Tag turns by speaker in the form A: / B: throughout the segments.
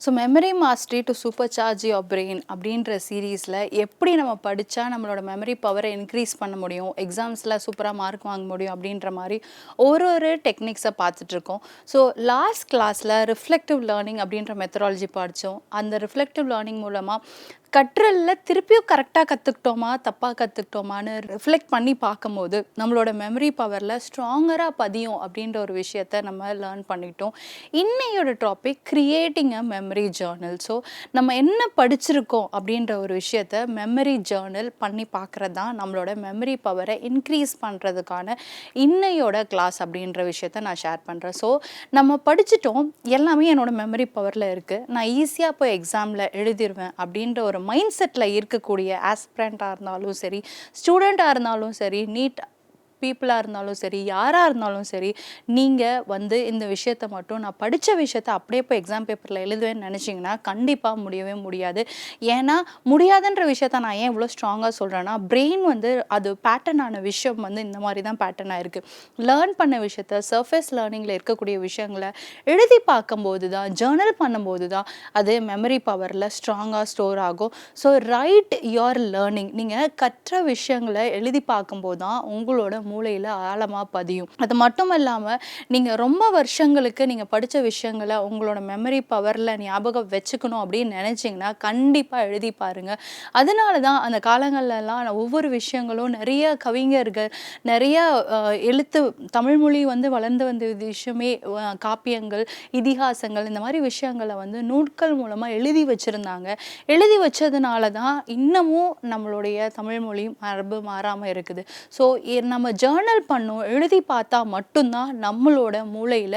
A: So memory mastery to super charge your brain அப்படின்ற சீரீஸில் எப்படி நம்ம படித்தா நம்மளோட மெமரி பவரை இன்க்ரீஸ் பண்ண முடியும், எக்ஸாம்ஸில் சூப்பராக மார்க் வாங்க முடியும் அப்படின்ற மாதிரி ஒரு டெக்னிக்ஸை பார்த்துட்ருக்கோம். ஸோ லாஸ்ட் கிளாஸில் ரிஃப்ளெக்டிவ் லேர்னிங் அப்படின்ற மெத்தடாலஜி படித்தோம். அந்த ரிஃப்ளெக்டிவ் லேர்னிங் மூலமாக கற்றலில் திருப்பியும் கரெக்டாக கற்றுக்கிட்டோமா தப்பாக கற்றுக்கிட்டோமான்னு ரிஃப்ளெக்ட் பண்ணி பார்க்கும்போது நம்மளோட மெமரி பவரில் ஸ்ட்ராங்கராக பதியும் அப்படின்ற ஒரு விஷயத்த நம்ம லேர்ன் பண்ணிட்டோம். இன்னையோட topic creating a memory Journal. So நம்ம என்ன படிச்சிருக்கோம் அப்படின்ற ஒரு விஷயத்த மெமரி ஜேர்னல் பண்ணி பார்க்குறது தான் நம்மளோட மெமரி பவரை இன்க்ரீஸ் பண்ணுறதுக்கான இன்னையோட கிளாஸ் அப்படின்ற விஷயத்த நான் ஷேர் பண்ணுறேன். ஸோ நம்ம படிச்சிட்டோம், எல்லாமே என்னோட மெமரி பவரில் இருக்குது, நான் ஈஸியாக போய் எக்ஸாமில் எழுதிடுவேன் அப்படின்ற ஒரு மைண்ட் செட்டில் இருக்கக்கூடிய ஆஸ்பிரண்ட்டாக இருந்தாலும் சரி, ஸ்டூடெண்ட்டாக இருந்தாலும் சரி, நீட் பீப்புளாக இருந்தாலும் சரி, யாராக இருந்தாலும் சரி, நீங்கள் இந்த விஷயத்தை மட்டும் நான் படித்த விஷயத்தை அப்படியே போய் எக்ஸாம் பேப்பரில் எழுதுவேன்னு நினச்சிங்கன்னா கண்டிப்பாக முடியவே முடியாது. ஏன்னா முடியாதுன்ற விஷயத்த நான் ஏன் இவ்வளோ ஸ்ட்ராங்காக சொல்கிறேன்னா, பிரெயின் அது பேட்டர்னான விஷயம் இந்த மாதிரி தான் பேட்டர்னாக இருக்குது. லேர்ன் பண்ண விஷயத்த சர்ஃபேஸ் லேர்னிங்கில் இருக்கக்கூடிய விஷயங்களை எழுதி பார்க்கும்போது தான், ஜேர்னல் பண்ணும்போது தான் அது மெமரி பவரில் ஸ்ட்ராங்காக ஸ்டோர் ஆகும். ஸோ ரைட் யுவர் லேர்னிங், நீங்கள் கற்ற விஷயங்களை எழுதி பார்க்கும்போது தான் உங்களோட மூளையில் ஆழமாக பதியும். அது மட்டும் இல்லாமல் நீங்கள் ரொம்ப வருஷங்களுக்கு நீங்கள் படித்த விஷயங்களை உங்களோட மெமரி பவரில் ஞாபகம் வச்சுக்கணும் அப்படின்னு நினச்சிங்கன்னா கண்டிப்பாக எழுதி பாருங்கள். அதனால தான் அந்த காலங்கள்லாம் ஒவ்வொரு விஷயங்களும் நிறைய கவிஞர்கள், நிறைய எழுத்து தமிழ்மொழி வளர்ந்து வந்த விஷயமே காப்பியங்கள், இதிகாசங்கள், இந்த மாதிரி விஷயங்களை நூட்கள் மூலமாக எழுதி வச்சுருந்தாங்க. எழுதி வச்சதுனால தான் இன்னமும் நம்மளுடைய தமிழ்மொழி மரபு மாறாமல் இருக்குது. ஸோ நம்ம ஜேர்னல் பண்ணும், எழுதி பார்த்தா மட்டும்தான் நம்மளோட மூளையில்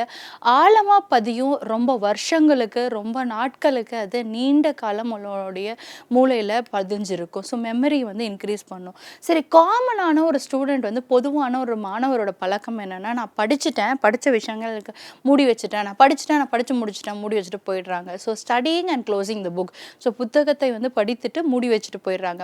A: ஆழமாக பதியும். ரொம்ப வருஷங்களுக்கு, ரொம்ப நாட்களுக்கு அது நீண்ட காலம் நம்மளுடைய மூளையில் பதிஞ்சிருக்கும். ஸோ மெமரி இன்க்ரீஸ் பண்ணும். சரி, காமனான ஒரு ஸ்டூடெண்ட் பொதுவான ஒரு மாணவரோட பழக்கம் என்னென்னா, நான் படிச்சுட்டேன், படித்த விஷயங்களுக்கு மூடி வச்சுட்டேன், நான் படித்து முடிச்சுட்டேன், மூடி வச்சுட்டு போயிடுறாங்க. So studying and closing the book. So புத்தகத்தை படித்துட்டு மூடி வச்சுட்டு போயிடுறாங்க.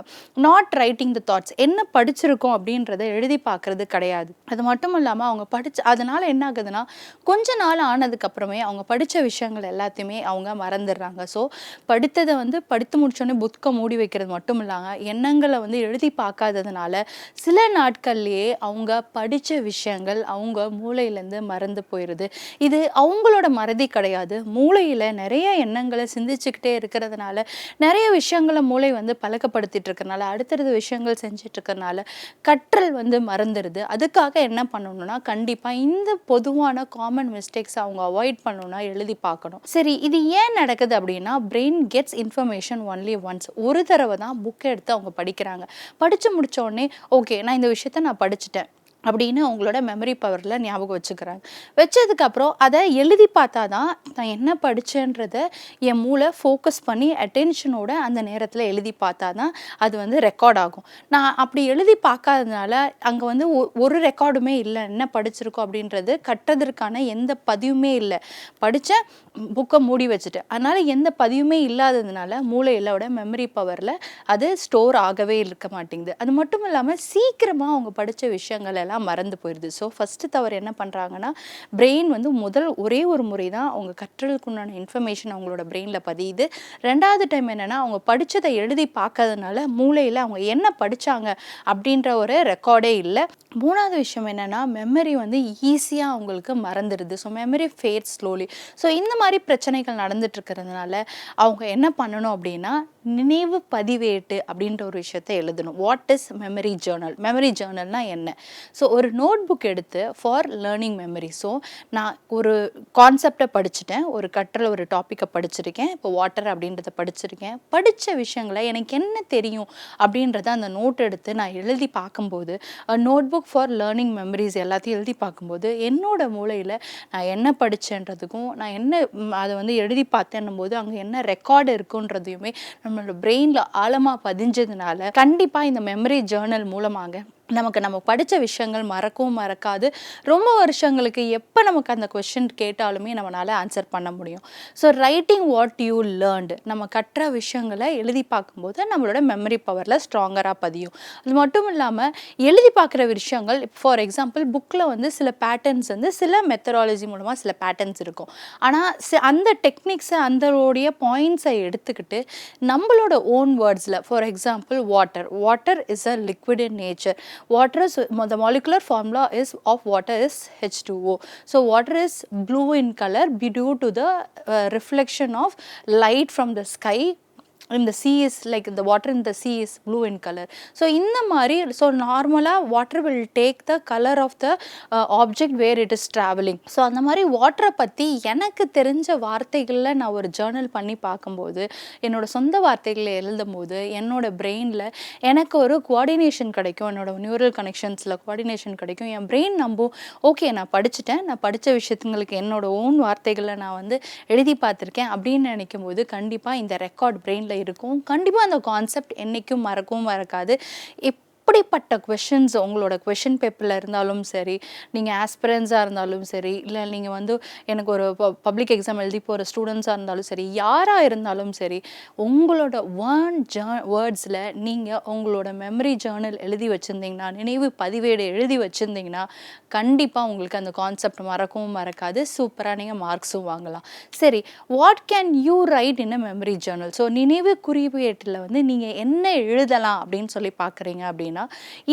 A: நாட் ரைட்டிங் த தாட்ஸ், என்ன படிச்சிருக்கோம் அப்படின்றத எழுதி பார்க்கறது கிடையாது. அது மட்டும் இல்லாமல் அவங்க அதனால என்ன ஆகுதுன்னா, கொஞ்ச நாள் ஆனதுக்கப்புறமே அவங்க படித்த விஷயங்கள் எல்லாத்தையுமே அவங்க மறந்துடுறாங்க. ஸோ படித்ததை படித்து முடிச்சோடனே புத்தகம் மூடி வைக்கிறது மட்டும் இல்லாமல் எண்ணங்களை எழுதி பார்க்காததுனால சில நாட்கள்லேயே அவங்க படித்த விஷயங்கள் அவங்க மூளையிலேருந்து மறந்து போயிடுது. இது அவங்களோட மறதி கிடையாது, மூளையில் நிறைய எண்ணங்களை சிந்திச்சுக்கிட்டே இருக்கிறதுனால, நிறைய விஷயங்களை மூளை பழக்கப்படுத்திட்டு இருக்கிறதுனால, அடுத்தடுத்த விஷயங்கள் செஞ்சுட்டு இருக்கிறதுனால கற்றல் மறந்துடுது. அதுக்காக என்ன பண்ணணும்னா, கண்டிப்பாக இந்த பொதுவான காமன் மிஸ்டேக்ஸ் அவங்க அவாய்ட் பண்ணணும்னா எழுதி பார்க்கணும். சரி, இது ஏன் நடக்குது அப்படின்னா, brain gets information only once. ஒரு தடவை தான் புக்கை எடுத்து அவங்க படிக்கிறாங்க. படித்து முடித்த உடனே ஓகே, நான் இந்த விஷயத்த நான் படிச்சுட்டேன் அப்படின்னு அவங்களோட மெமரி பவரில் ஞாபகம் வச்சுக்கிறாங்க. வச்சதுக்கப்புறம் அதை எழுதி பார்த்தா தான் நான் என்ன படித்தேன்றதை என் மூளை ஃபோக்கஸ் பண்ணி அட்டென்ஷனோட அந்த நேரத்தில் எழுதி பார்த்தா தான் அது ரெக்கார்ட் ஆகும். நான் அப்படி எழுதி பார்க்காததுனால அங்கே ஒரு ரெக்கார்டுமே இல்லை, என்ன படிச்சிருக்கோம் அப்படின்றது கற்றதற்கான எந்த பதிவுமே இல்லை. படித்தேன், புக்கை மூடி வச்சுட்டேன், அதனால் எந்த பதிவுமே இல்லாததுனால மூளையிலோட மெமரி பவரில் அது ஸ்டோர் ஆகவே இருக்க மாட்டேங்குது. அது மட்டும் இல்லாமல் சீக்கிரமாக அவங்க படித்த விஷயங்கள் எல்லாம் மறந்து போயிடுது. ஸோ ஃபஸ்ட்டு தவறு என்ன பண்ணுறாங்கன்னா, பிரெயின் முதல் ஒரே ஒரு முறை தான் அவங்க கற்றலுக்குண்டான இன்ஃபர்மேஷன் அவங்களோட பிரெயினில் பதியுது. ரெண்டாவது டைம் என்னென்னா, அவங்க படித்ததை எழுதி பார்க்கறதுனால மூளையில் அவங்க என்ன படித்தாங்க அப்படின்ற ஒரு ரெக்கார்டே இல்லை. மூணாவது விஷயம் என்னென்னா, மெமரி ஈஸியாக அவங்களுக்கு மறந்துடுது. So memory fade slowly. So இந்த மாதிரி பிரச்சனைகள் நடந்துட்டு இருக்கிறதுனால அவங்க என்ன பண்ணணும் அப்படின்னா, நினைவு பதிவேட்டு அப்படின்ற ஒரு விஷயத்தை எழுதணும். What is memory journal? Memory ஜேர்னல்னால் என்ன? ஸோ ஒரு நோட் புக் எடுத்து ஃபார் லேர்னிங் மெமரி. ஸோ நான் ஒரு கான்செப்டை படிச்சுட்டேன், ஒரு கற்றல் ஒரு டாப்பிக்கை படிச்சிருக்கேன், இப்போ வாட்டர் அப்படின்றத படிச்சிருக்கேன். படித்த விஷயங்களை எனக்கு என்ன தெரியும் அப்படின்றத அந்த நோட் எடுத்து நான் எழுதி பார்க்கும்போது, notebook for learning memories எல்லாத்தையும் எழுதி பார்க்கும்போது என்னோட மூளையில் நான் என்ன படித்தேன்றதுக்கும் நான் என்ன அதை எழுதி பார்த்தேன்னும் போது அங்கே என்ன ரெக்கார்டு இருக்குன்றதையுமே நம்மளோட பிரெயினில் ஆழமாக பதிஞ்சதுனால கண்டிப்பாக இந்த மெமரி ஜேர்னல் மூலமாக நமக்கு நம்ம படித்த விஷயங்கள் மறக்கவும் மறக்காது. ரொம்ப வருஷங்களுக்கு எப்போ நமக்கு அந்த கொஸ்டின் கேட்டாலுமே நம்மளால் ஆன்சர் பண்ண முடியும். So writing what you learned, நம்ம கற்ற விஷயங்களை எழுதி பார்க்கும்போது நம்மளோட மெமரி பவரில் ஸ்ட்ராங்கராக பதியும். அது மட்டும் இல்லாமல் எழுதி பார்க்குற விஷயங்கள், ஃபார் எக்ஸாம்பிள் புக்கில் வந்து சில பேட்டர்ன்ஸ் வந்து சில மெத்தடாலஜி மூலமாக சில பேட்டர்ன்ஸ் இருக்கும். ஆனால் அந்த டெக்னிக்ஸை அந்தோடைய பாயிண்ட்ஸை எடுத்துக்கிட்டு நம்மளோட ஓன் வேர்ட்ஸில், for example water is a liquid in nature. Water is, the molecular formula is of water is H2O. So water is blue in color due to the reflection of light from the sky. In the sea is like the water in the sea is blue in color. So இந்த மாதிரி, so normally water will take the color of the object where it is traveling. So அந்த மாதிரி வாட்டரை பற்றி எனக்கு தெரிஞ்ச வார்த்தைகளில் நான் ஒரு ஜேர்னல் பண்ணி பார்க்கும்போது, என்னோட சொந்த வார்த்தைகளை எழுதும்போது என்னோட பிரெயினில் எனக்கு ஒரு கோஆர்டினேஷன் கிடைக்கும். என்னோட நியூரல் கனெக்ஷன்ஸில் கோஆர்டினேஷன் கிடைக்கும். என் பிரெயின் நம்பும், ஓகே நான் படிச்சுட்டேன், நான் படித்த விஷயத்துங்களுக்கு என்னோட ஓன் வார்த்தைகளை நான் வந்து எழுதி பார்த்துருக்கேன் அப்படின்னு நினைக்கும் போது கண்டிப்பாக இந்த ரெக்கார்ட் பிரெயினில் இருக்கும். கண்டிப்பாக அந்த கான்செப்ட் என்றைக்கும் மறக்கவும் மறக்காது. எப்படிப்பட்ட கொஷின்ஸ் உங்களோட கொஷின் பேப்பரில் இருந்தாலும் சரி, நீங்கள் ஆஸ்பிரன்ஸாக இருந்தாலும் சரி, இல்லை நீங்கள் வந்து எனக்கு ஒரு பப்ளிக் எக்ஸாம் எழுதி போகிற ஸ்டூடெண்ட்ஸாக இருந்தாலும் சரி, யாராக இருந்தாலும் சரி, உங்களோட வேர்ட்ஸில் நீங்கள் உங்களோட மெமரி ஜேர்னல் எழுதி வச்சுருந்தீங்கன்னா, நினைவு பதிவேடு எழுதி வச்சுருந்தீங்கன்னா கண்டிப்பாக உங்களுக்கு அந்த கான்செப்ட் மறக்கவும் மறக்காது. சூப்பராக நீங்கள் மார்க்ஸும் வாங்கலாம். சரி, what can you right in a memory Journal? So நினைவு குறிப்பேட்டில் வந்து நீங்கள் என்ன எழுதலாம் அப்படின்னு சொல்லி பார்க்குறீங்க அப்படின்னா,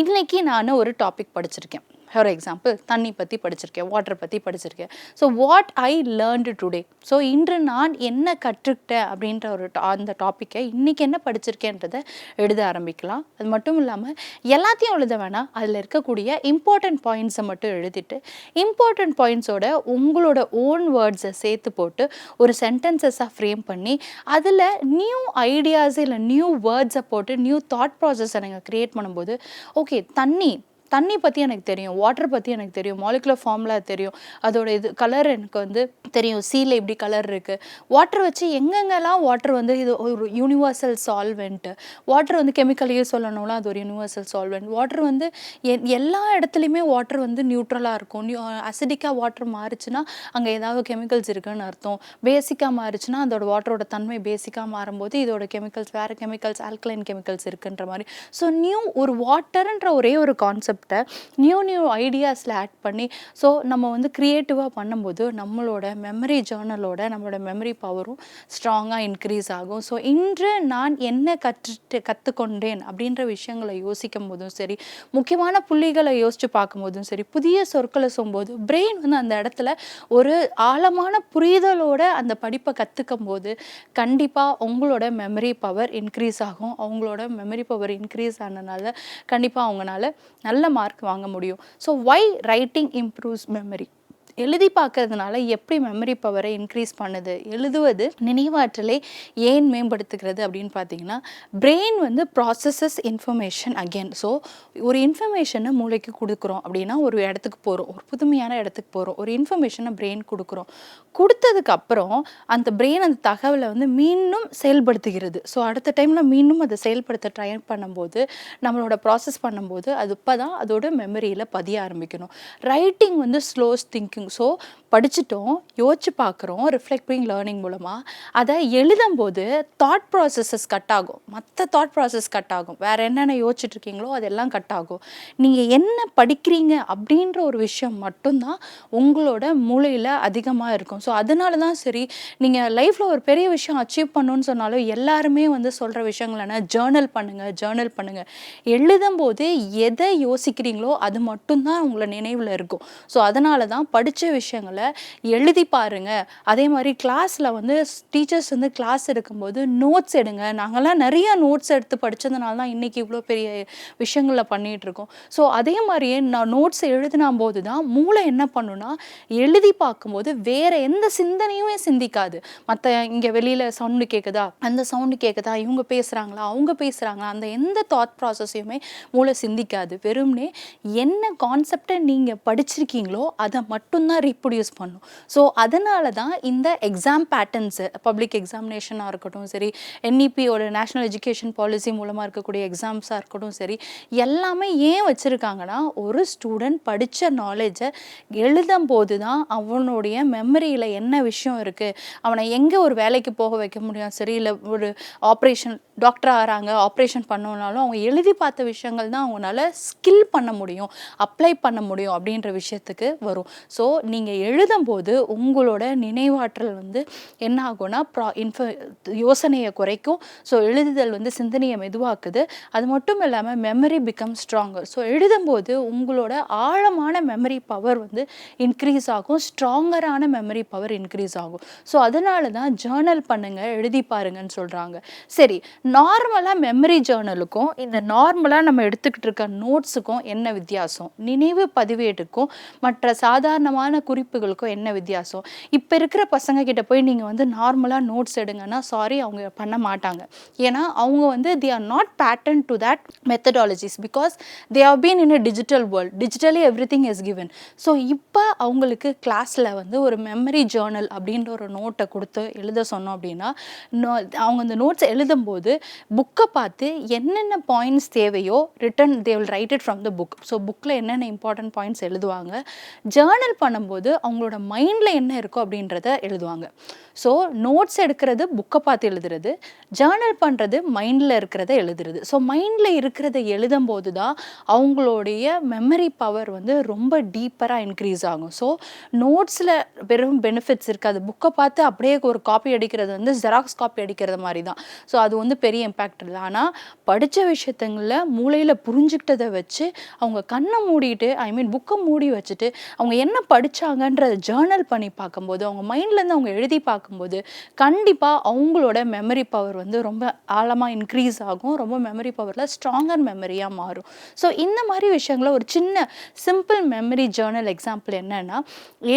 A: இன்னைக்கு நான் ஒரு டாபிக் படிச்சிருக்கேன். ஃபார் எக்ஸாம்பிள் தண்ணி பற்றி படிச்சிருக்கேன், வாட்டர் பற்றி படிச்சிருக்கேன். So what I learned today, so இன்று நான் என்ன கற்றுக்கிட்டேன் அப்படின்ற ஒரு அந்த டாப்பிக்கை இன்றைக்கி என்ன படிச்சிருக்கேன்றதை எழுத ஆரம்பிக்கலாம். அது மட்டும் இல்லாமல் எல்லாத்தையும் எழுத வேணாம், அதில் இருக்கக்கூடிய இம்பார்ட்டண்ட் பாயிண்ட்ஸை மட்டும் எழுதிட்டு இம்பார்ட்டண்ட் பாயிண்ட்ஸோட உங்களோட ஓன் வேர்ட்ஸை சேர்த்து போட்டு ஒரு சென்டென்சஸாக ஃப்ரேம் பண்ணி அதில் நியூ ஐடியாஸ் இல்லை நியூ வேர்ட்ஸை போட்டு நியூ தாட் ப்ராசஸை நீங்கள் க்ரியேட் பண்ணும்போது, ஓகே தண்ணி பற்றி எனக்கு தெரியும், வாட்டர் பற்றி எனக்கு தெரியும், மாலிகுலர் ஃபார்முலா தெரியும், அதோட இது கலர் எனக்கு வந்து தெரியும், சீல இப்படி கலர் இருக்குது, வாட்டர் வச்சு எங்கெங்கெல்லாம் வாட்டர் வந்து இது ஒரு யூனிவர்சல் சால்வெண்ட்டு, வாட்டர் வந்து கெமிக்கலையே சொல்லணும்னா அது ஒரு யூனிவர்சல் சால்வெண்ட், வாட்டர் வந்து எல்லா இடத்துலையுமே வாட்டர் வந்து நியூட்ரலாக இருக்கும். அசிடிக்காக வாட்டர் மாறுச்சுன்னா அங்கே ஏதாவது கெமிக்கல்ஸ் இருக்குதுன்னு அர்த்தம். பேசிக்காக மாறுச்சுன்னா அதோட வாட்டரோட தன்மை பேசிக்காக மாறும்போது இதோட கெமிக்கல்ஸ் வேறு கெமிக்கல்ஸ், ஆல்கலைன் கெமிக்கல்ஸ் இருக்குன்ற மாதிரி. ஸோ ஒரு வாட்டர்ன்ற ஒரே ஒரு கான்செப்ட் நியூ ஐடியாஸில் ஆட் பண்ணி ஸோ நம்ம வந்து க்ரியேட்டிவாக பண்ணும்போது நம்மளோட மெமரி ஜேர்னலோட நம்மளோட மெமரி பவரும் ஸ்ட்ராங்காக இன்க்ரீஸ் ஆகும். ஸோ இன்று நான் என்ன கற்றுக்கொண்டேன் அப்படின்ற விஷயங்களை யோசிக்கும் போதும் சரி, முக்கியமான புள்ளிகளை யோசித்து பார்க்கும்போதும் சரி, புதிய சொற்களை சொல்லும்போது பிரெயின் வந்து அந்த இடத்துல ஒரு ஆழமான புரிதலோட அந்த படிப்பை கற்றுக்கும் போது கண்டிப்பாக உங்களோட மெமரி பவர் இன்க்ரீஸ் ஆகும். அவங்களோட மெமரி பவர் இன்க்ரீஸ் ஆனதுனால கண்டிப்பாக அவங்களால நல்ல மார்க் வாங்க முடியும். So why writing improves memory, எழுதி பார்க்கறதுனால எப்படி மெமரி பவரை இன்க்ரீஸ் பண்ணுது, எழுதுவது நினைவாற்றலை ஏன் மேம்படுத்துகிறது அப்படின்னு பார்த்தீங்கன்னா, பிரெயின் வந்து ப்ராசஸஸ் இன்ஃபர்மேஷன் அகெயின். ஸோ ஒரு இன்ஃபர்மேஷனை மூளைக்கு கொடுக்குறோம் அப்படின்னா, ஒரு இடத்துக்கு போகிறோம், ஒரு புதுமையான இடத்துக்கு போகிறோம், ஒரு இன்ஃபர்மேஷனை பிரெயின் கொடுத்ததுக்கப்புறம் அந்த பிரெயின் அந்த தகவலை வந்து மீண்டும் செயல்படுத்துகிறது. ஸோ அடுத்த டைமில் மீண்டும் அதை செயல்படுத்த ட்ரை பண்ணும்போது நம்மளோட ப்ராசஸ் பண்ணும்போது அது இப்போ தான் அதோட மெமரியில் பதிய ஆரம்பிக்கணும். ரைட்டிங் வந்து ஸ்லோஸ் திங்கிங். ஸோ படிச்சுட்டோம், யோசிச்சு பார்க்குறோம், ரிஃப்ளெக்டிங் லேர்னிங் மூலமாக அதை எழுதும்போது தாட் ப்ராசஸஸ் கட் ஆகும், மற்ற தாட் ப்ராசஸ் கட் ஆகும், வேறு என்னென்ன யோசிச்சுட்டு இருக்கீங்களோ அதெல்லாம் கட் ஆகும். நீங்கள் என்ன படிக்கிறீங்க அப்படின்ற ஒரு விஷயம் மட்டும்தான் உங்களோட மூளையில் அதிகமாக இருக்கும். ஸோ அதனால தான் சரி, நீங்கள் லைஃப்பில் ஒரு பெரிய விஷயம் அச்சீவ் பண்ணணுன்னு சொன்னாலும் எல்லாருமே வந்து சொல்கிற விஷயங்கள் என்ன, ஜேர்னல் பண்ணுங்கள். எழுதும்போது எதை யோசிக்கிறீங்களோ அது மட்டும்தான் உங்களை நினைவில் இருக்கும். ஸோ அதனால தான் படித்த விஷயங்களை எழுதி பாருங்க. அதே மாதிரி கிளாஸில் வந்து டீச்சர்ஸ் வந்து கிளாஸ் எடுக்கும்போது நோட்ஸ் எடுங்க. நாங்கள்லாம் நிறைய நோட்ஸ் எடுத்து படித்ததுனால தான் இன்றைக்கி இவ்வளோ பெரிய விஷயங்களை பண்ணிகிட்ருக்கோம். ஸோ அதே மாதிரியே நான் நோட்ஸ் எழுதினா போது தான் மூளை என்ன பண்ணுன்னா, எழுதி பார்க்கும்போது வேறு எந்த சிந்தனையுமே சிந்திக்காது. மற்ற இங்கே வெளியில் சவுண்டு கேட்குதா, அந்த சவுண்டு கேட்குதா, இவங்க பேசுகிறாங்களா, அவங்க பேசுகிறாங்களா, அந்த எந்த தாட் ப்ராசஸையுமே மூளை சிந்திக்காது. வெறும்னே என்ன கான்செப்டை நீங்கள் படிச்சிருக்கீங்களோ அதை மட்டும் மட்டும்தான் ரீப்ரொடியூஸ் பண்ணும். ஸோ அதனால தான் இந்த எக்ஸாம் பேட்டர்ன்ஸு பப்ளிக் எக்ஸாமினேஷனாக இருக்கட்டும் சரி, என்இபியோட நேஷ்னல் எஜுகேஷன் பாலிசி மூலமாக இருக்கக்கூடிய எக்ஸாம்ஸாக இருக்கட்டும் சரி, எல்லாமே ஏன் வச்சுருக்காங்கன்னா, ஒரு ஸ்டூடெண்ட் படித்த நாலேஜை எழுதும்போது தான் அவனுடைய மெமரியில் என்ன விஷயம் இருக்குது, அவனை எங்கே ஒரு வேலைக்கு போக வைக்க முடியும் சரி, இல்லை ஒரு ஆப்ரேஷன் டாக்டர் ஆகிறாங்க ஆப்ரேஷன் பண்ணோன்னாலும் அவங்க எழுதி பார்த்த விஷயங்கள் தான் அவங்களால ஸ்கில் பண்ண முடியும், அப்ளை பண்ண முடியும் அப்படின்ற விஷயத்துக்கு வரும். ஸோ நீங்கள் எழுதும்போது உங்களோட நினைவாற்றல் வந்து என்ன ஆகும்னா யோசனையை குறைக்கும். ஸோ எழுதுதல் வந்து சிந்தனையை மெதுவாக்குது. அது மட்டும் இல்லாமல் மெமரி பிகம் ஸ்ட்ராங்கர். ஸோ எழுதும்போது உங்களோட ஆழமான மெமரி பவர் வந்து இன்க்ரீஸ் ஆகும், ஸ்ட்ராங்கரான மெமரி பவர் இன்க்ரீஸ் ஆகும். ஸோ அதனால தான் ஜேர்னல் பண்ணுங்கள், எழுதி பாருங்கன்னு சொல்கிறாங்க. சரி, நார்மலாக மெமரி ஜேர்னலுக்கும் இந்த நார்மலாக நம்ம எடுத்துக்கிட்டு இருக்க நோட்ஸுக்கும் என்ன வித்தியாசம், நினைவு பதிவேட்டுக்கும் மற்ற சாதாரணமான குறிப்புகளுக்கும் என்ன வித்தியாசம்? இப்போ இருக்கிற பசங்க கிட்ட போய் நீங்கள் வந்து நார்மலாக நோட்ஸ் எடுங்கன்னா சாரி அவங்க பண்ண மாட்டாங்க. ஏன்னா அவங்க வந்து they are not patterned to that methodologies because they have been in a digital world. Digitally everything is given. So இப்போ அவங்களுக்கு கிளாஸில் வந்து ஒரு மெமரி ஜேர்னல் அப்படின்ற ஒரு நோட்டை கொடுத்து எழுத சொன்னோம் அப்படின்னா, அவங்க அந்த நோட்ஸ் எழுதும்போது புக்கை பார்த்து என்னென்ன பாயிண்ட்ஸ் தேவையோ written they will write it from the book. So புக்கில் என்னென்ன இம்பார்ட்டன்ட் பாயிண்ட்ஸ் எழுதுவாங்க, ஜேர்னல் பண்ணும்போது அவங்களோட மைண்டில் என்ன இருக்கோ அப்படின்றத எழுதுவாங்க. ஸோ நோட்ஸ் எடுக்கிறது புக்கை பார்த்து எழுதுறது, ஜேர்னல் பண்ணுறது மைண்டில் இருக்கிறத எழுதுறது. ஸோ மைண்டில் இருக்கிறத எழுதும்போது தான் அவங்களுடைய மெமரி பவர் வந்து ரொம்ப டீப்பராக இன்க்ரீஸ் ஆகும். ஸோ நோட்ஸில் வெறும் பெனிஃபிட்ஸ் இருக்காது. புக்கை பார்த்து அப்படியே ஒரு காப்பி அடிக்கிறது வந்து ஜெராக்ஸ் காப்பி அடிக்கிறது மாதிரி தான். ஸோ அது வந்து பெரிய இம்பேக்ட் இல்லை. ஆனால் படித்த விஷயத்துங்களில் மூளையில் புரிஞ்சுக்கிட்டதை வச்சு அவங்க கண்ணை மூடிட்டு புக்கை மூடி வச்சுட்டு அவங்க என்ன படித்தாங்கன்றதை ஜேர்னல் பண்ணி பார்க்கும்போது, அவங்க மைண்ட்லேருந்து அவங்க எழுதி பார்க்கும்போது கண்டிப்பாக அவங்களோட மெமரி பவர் வந்து ரொம்ப ஆழமாக இன்க்ரீஸ் ஆகும், ரொம்ப மெமரி பவரில் ஸ்ட்ராங்கர் மெமரியாக மாறும். ஸோ இந்த மாதிரி விஷயங்கள ஒரு சின்ன சிம்பிள் மெமரி ஜேர்னல் எக்ஸாம்பிள் என்னன்னா,